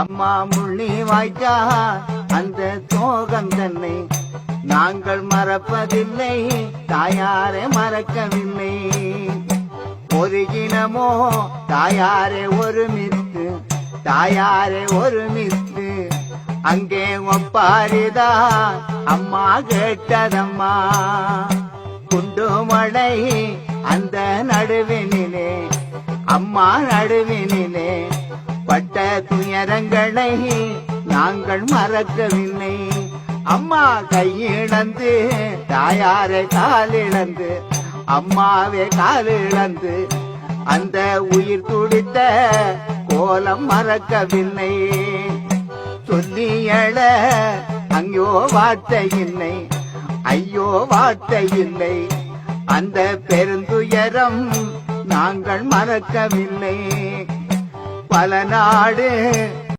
அம்மா முள்ளி வாய்க்கா அந்த சோகம் தன்னை நாங்கள் மறப்பதில்லை, தாயாரே மறக்கவில்லை. ஒரு இனமோ தாயாரே ஒருமித்து, தாயாரே ஒருமித்து அங்கே ஒப்பாரிதான் அம்மா கேட்டதம்மா. குண்டுமலை அந்த நடுவினிலே, அம்மா நடுவினிலே பட்ட துயரங்களை நாங்கள் மறக்கவில்லை. அம்மா கையிழந்து தாயாரை காலிழந்து, அம்மாவே காலிழந்து அந்த உயிர் துடித்த கோலம் மறக்கவில்லை. சொல்லியழ அங்கோ வார்த்தை இல்லை, ஐயோ வார்த்தை இல்லை. அந்த பெருந்துயரம் நாங்கள் மறக்கவில்லை. பல நாடு